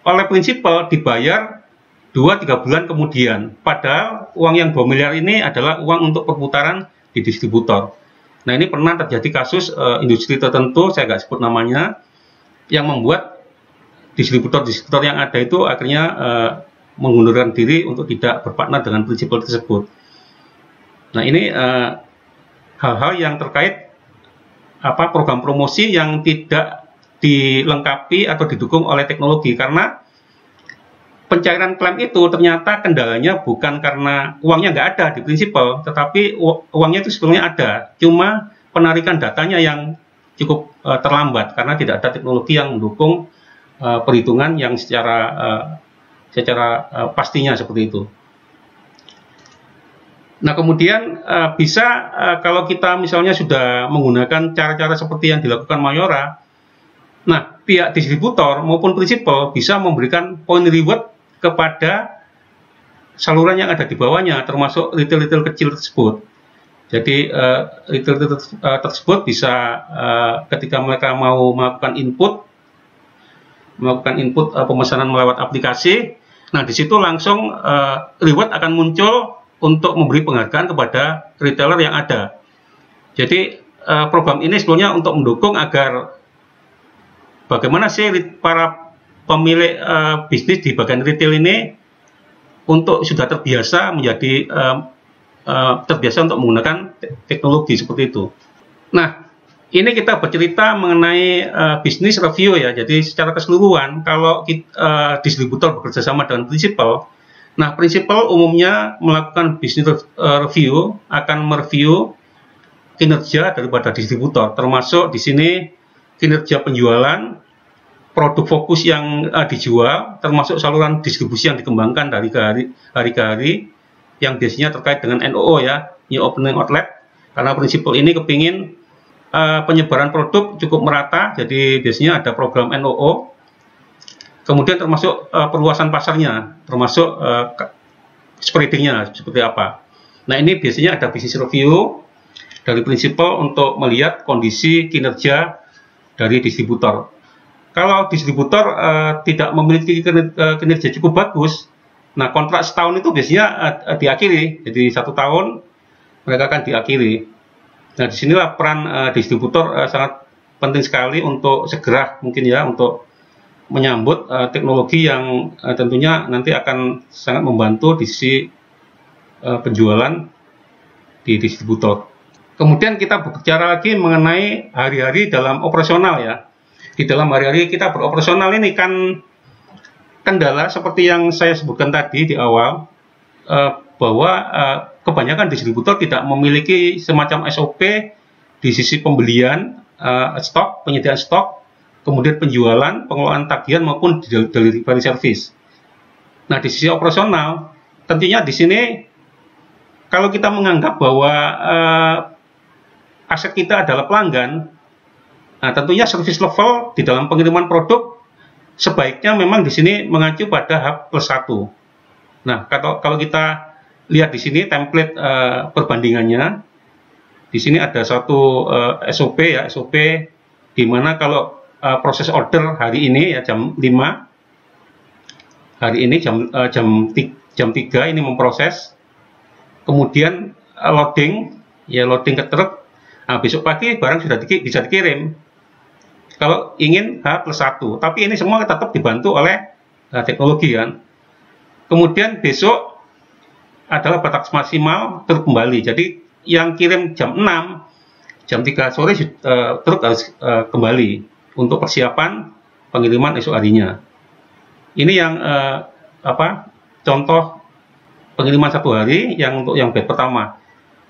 [SPEAKER 1] oleh prinsipal dibayar 2-3 bulan kemudian. Padahal uang yang 2 miliar ini adalah uang untuk perputaran di distributor. Nah, ini pernah terjadi kasus industri tertentu, saya nggak sebut namanya, yang membuat distributor-distributor yang ada itu akhirnya mengundurkan diri untuk tidak berpartner dengan prinsipal tersebut. Nah, ini hal-hal yang terkait program promosi yang tidak dilengkapi atau didukung oleh teknologi, karena pencairan klaim itu ternyata kendalanya bukan karena uangnya nggak ada di prinsipal, tetapi uangnya itu sebenarnya ada, cuma penarikan datanya yang cukup terlambat karena tidak ada teknologi yang mendukung perhitungan yang secara pastinya seperti itu. Nah, kemudian bisa kalau kita misalnya sudah menggunakan cara-cara seperti yang dilakukan Mayora, nah pihak distributor maupun prinsipal bisa memberikan point reward kepada saluran yang ada di bawahnya, termasuk retail-retail kecil tersebut. Jadi retail tersebut bisa ketika mereka mau melakukan input pemesanan melewat aplikasi, nah di situ langsung reward akan muncul untuk memberi penghargaan kepada retailer yang ada. Jadi program ini sebenarnya untuk mendukung agar bagaimana sih para pemilik bisnis di bagian retail ini untuk sudah terbiasa untuk menggunakan teknologi seperti itu. Nah, ini kita bercerita mengenai bisnis review ya. Jadi secara keseluruhan kalau distributor bekerja sama dengan prinsipal, nah prinsipal umumnya melakukan bisnis review, akan mereview kinerja daripada distributor, termasuk di sini kinerja penjualan, produk fokus yang dijual, termasuk saluran distribusi yang dikembangkan dari hari ke hari, yang biasanya terkait dengan NOO ya, New Opening Outlet, karena prinsipal ini kepingin penyebaran produk cukup merata, jadi biasanya ada program NOO, kemudian termasuk perluasan pasarnya, termasuk spreadingnya seperti apa. Nah, ini biasanya ada business review dari prinsipal untuk melihat kondisi kinerja dari distributor. Kalau distributor tidak memiliki kinerja cukup bagus, nah kontrak setahun itu biasanya diakhiri, jadi 1 tahun mereka akan diakhiri. Nah, disinilah peran distributor sangat penting sekali untuk segera mungkin ya untuk menyambut teknologi yang tentunya nanti akan sangat membantu di sisi penjualan di distributor. Kemudian kita berbicara lagi mengenai hari-hari dalam operasional ya. Di dalam hari-hari kita beroperasional ini kan kendala seperti yang saya sebutkan tadi di awal, bahwa kebanyakan distributor tidak memiliki semacam SOP di sisi pembelian stok, penyediaan stok, kemudian penjualan, pengelolaan tagihan maupun delivery service. Nah, di sisi operasional, tentunya di sini kalau kita menganggap bahwa aset kita adalah pelanggan, nah tentunya service level di dalam pengiriman produk sebaiknya memang di sini mengacu pada H+1. Nah, kalau kita lihat di sini template perbandingannya, di sini ada satu SOP ya, SOP di mana kalau proses order hari ini ya jam 5. Hari ini jam 3 ini memproses. Kemudian loading ke truk. Nah, besok pagi barang sudah bisa dikirim. Kalau ingin H+1, tapi ini semua tetap dibantu oleh teknologi kan. Kemudian besok adalah batas maksimal truk kembali. Jadi yang kirim jam 6, jam 3 sore truk harus kembali untuk persiapan pengiriman esok harinya. Ini yang contoh pengiriman 1 hari yang untuk yang batch pertama.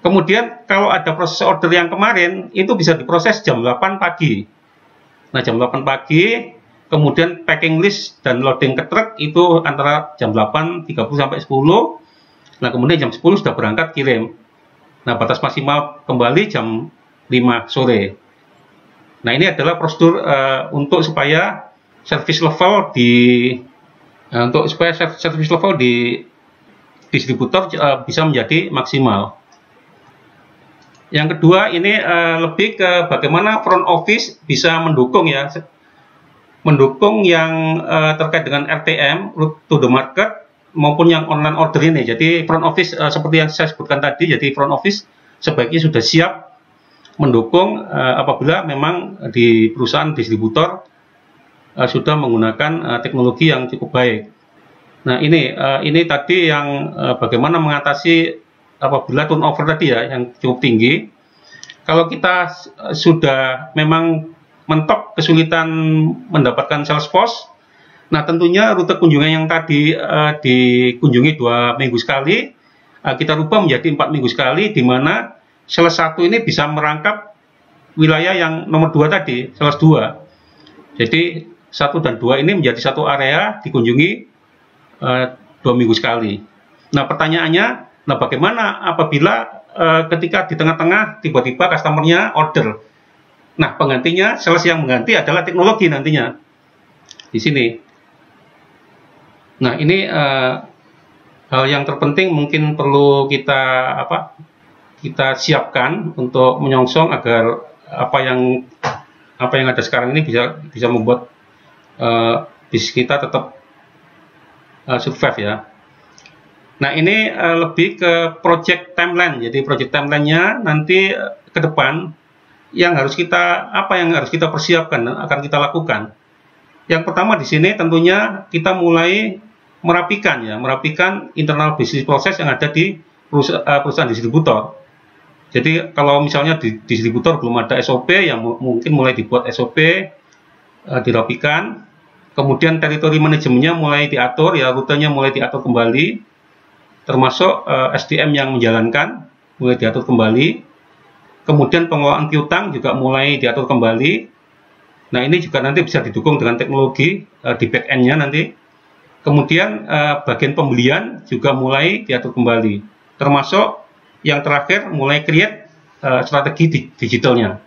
[SPEAKER 1] Kemudian kalau ada proses order yang kemarin itu bisa diproses jam 8 pagi. Nah, jam 8 pagi, kemudian packing list dan loading ke truk itu antara jam 8.30 sampai 10. Nah, kemudian jam 10 sudah berangkat kirim. Nah, batas maksimal kembali jam 5 sore. Nah, ini adalah prosedur untuk supaya service level di distributor bisa menjadi maksimal. Yang kedua ini lebih ke bagaimana front office bisa mendukung yang terkait dengan RTM, route to the market, maupun yang online order ini. Jadi front office seperti yang saya sebutkan tadi, jadi front office sebaiknya sudah siap mendukung apabila memang di perusahaan distributor sudah menggunakan teknologi yang cukup baik. Nah, ini tadi yang bagaimana mengatasi apabila turnover tadi ya yang cukup tinggi. Kalau kita sudah memang mentok kesulitan mendapatkan sales force, nah tentunya rute kunjungan yang tadi dikunjungi 2 minggu sekali, kita rubah menjadi 4 minggu sekali, di mana sales 1 ini bisa merangkap wilayah yang nomor 2 tadi, sales 2. Jadi 1 dan 2 ini menjadi satu area dikunjungi 2 minggu sekali. Nah, pertanyaannya, bagaimana apabila ketika di tengah-tengah tiba-tiba customer-nya order? Nah, penggantinya, sales yang mengganti adalah teknologi nantinya di sini. Nah, ini hal yang terpenting mungkin perlu kita siapkan untuk menyongsong agar apa yang ada sekarang ini bisa membuat bisnis kita tetap survive ya. Nah, ini lebih ke project timeline. Jadi project timeline-nya nanti ke depan apa yang harus kita persiapkan dan akan kita lakukan. Yang pertama di sini tentunya kita mulai merapikan internal business process yang ada di perusahaan distributor. Jadi kalau misalnya di distributor belum ada SOP, yang mungkin mulai dibuat SOP, dirapikan. Kemudian teritori manajemennya mulai diatur, ya rutenya mulai diatur kembali. Termasuk SDM yang menjalankan mulai diatur kembali. Kemudian pengelolaan piutang juga mulai diatur kembali. Nah, ini juga nanti bisa didukung dengan teknologi di back end-nya nanti. Kemudian bagian pembelian juga mulai diatur kembali. Termasuk yang terakhir mulai create strategi digitalnya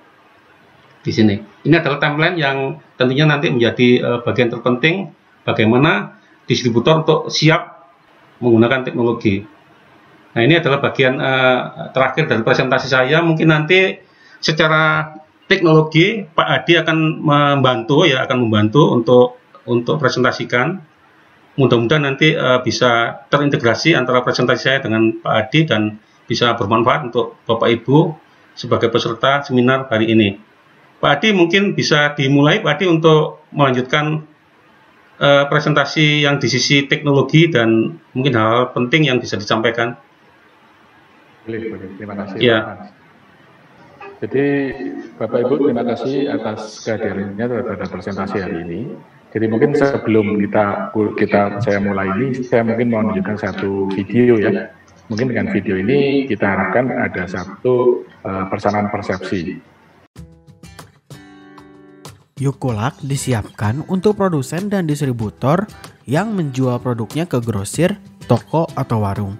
[SPEAKER 1] di sini. Ini adalah timeline yang tentunya nanti menjadi bagian terpenting bagaimana distributor untuk siap menggunakan teknologi. Nah, ini adalah bagian terakhir dari presentasi saya. Mungkin nanti secara teknologi Pak Adi akan membantu untuk presentasikan. Mudah-mudahan nanti bisa terintegrasi antara presentasi saya dengan Pak Adi dan bisa bermanfaat untuk Bapak Ibu sebagai peserta seminar hari ini. Pak Adi mungkin bisa dimulai Pak Adi untuk melanjutkan presentasi yang di sisi teknologi dan mungkin hal penting yang bisa disampaikan.
[SPEAKER 3] Boleh. Terima kasih.
[SPEAKER 1] Ya.
[SPEAKER 3] Jadi Bapak Ibu terima kasih atas kehadirannya terhadap presentasi hari ini. Jadi mungkin sebelum saya mulai ini, saya mungkin mau menunjukkan satu video ya. Mungkin dengan video ini kita harapkan ada satu persamaan persepsi.
[SPEAKER 4] Yukulak disiapkan untuk produsen dan distributor yang menjual produknya ke grosir, toko, atau warung.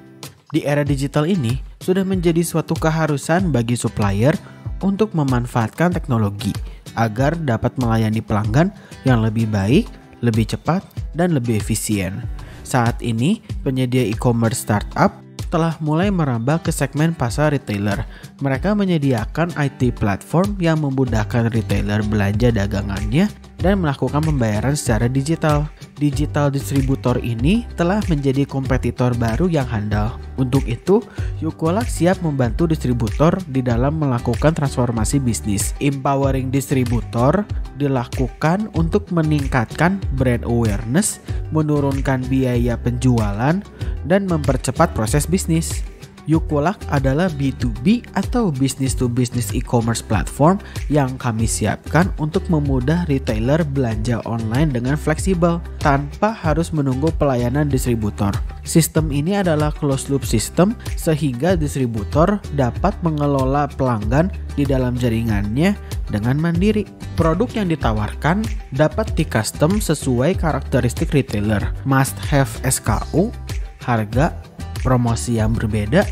[SPEAKER 4] Di era digital ini, sudah menjadi suatu keharusan bagi supplier untuk memanfaatkan teknologi agar dapat melayani pelanggan yang lebih baik, lebih cepat, dan lebih efisien. Saat ini, penyedia e-commerce startup telah mulai merambah ke segmen pasar retailer. Mereka menyediakan IT platform yang memudahkan retailer belanja dagangannya dan melakukan pembayaran secara digital. Digital distributor ini telah menjadi kompetitor baru yang handal. Untuk itu, Yukolak siap membantu distributor di dalam melakukan transformasi bisnis. Empowering distributor dilakukan untuk meningkatkan brand awareness, menurunkan biaya penjualan, dan mempercepat proses bisnis. Yukolak adalah B2B atau business to business e-commerce platform yang kami siapkan untuk memudah retailer belanja online dengan fleksibel tanpa harus menunggu pelayanan distributor. Sistem ini adalah closed loop system sehingga distributor dapat mengelola pelanggan di dalam jaringannya dengan mandiri. Produk yang ditawarkan dapat di-custom sesuai karakteristik retailer, must have SKU, harga, promosi yang berbeda,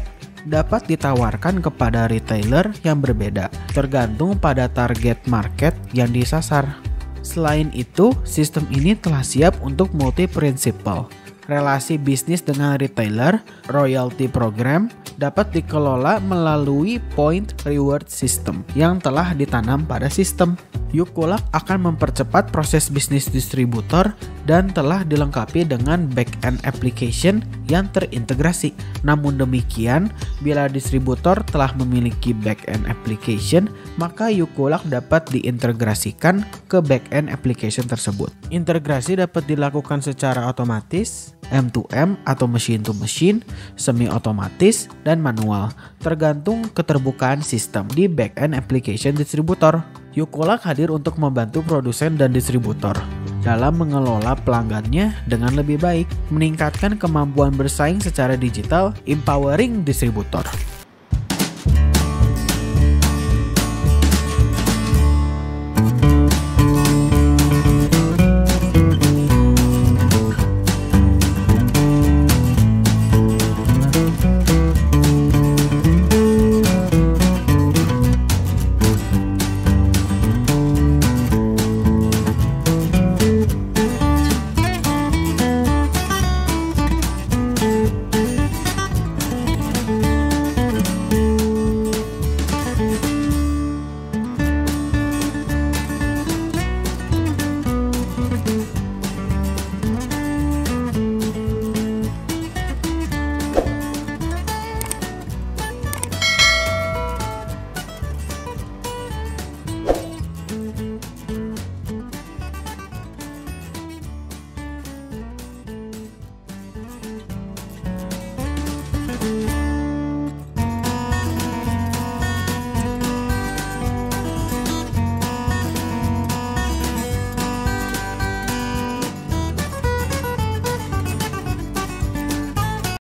[SPEAKER 4] dapat ditawarkan kepada retailer yang berbeda, tergantung pada target market yang disasar. Selain itu, sistem ini telah siap untuk multi-principal. Relasi bisnis dengan retailer, royalty program, dapat dikelola melalui point reward system yang telah ditanam pada sistem. Yukolak akan mempercepat proses bisnis distributor dan telah dilengkapi dengan back-end application yang terintegrasi. Namun demikian, bila distributor telah memiliki back-end application, maka Yukolak dapat diintegrasikan ke back-end application tersebut. Integrasi dapat dilakukan secara otomatis, M2M atau machine to machine, semi-otomatis, dan manual, tergantung keterbukaan sistem di back-end application distributor. Yukolak hadir untuk membantu produsen dan distributor dalam mengelola pelanggannya dengan lebih baik, meningkatkan kemampuan bersaing secara digital, empowering distributor.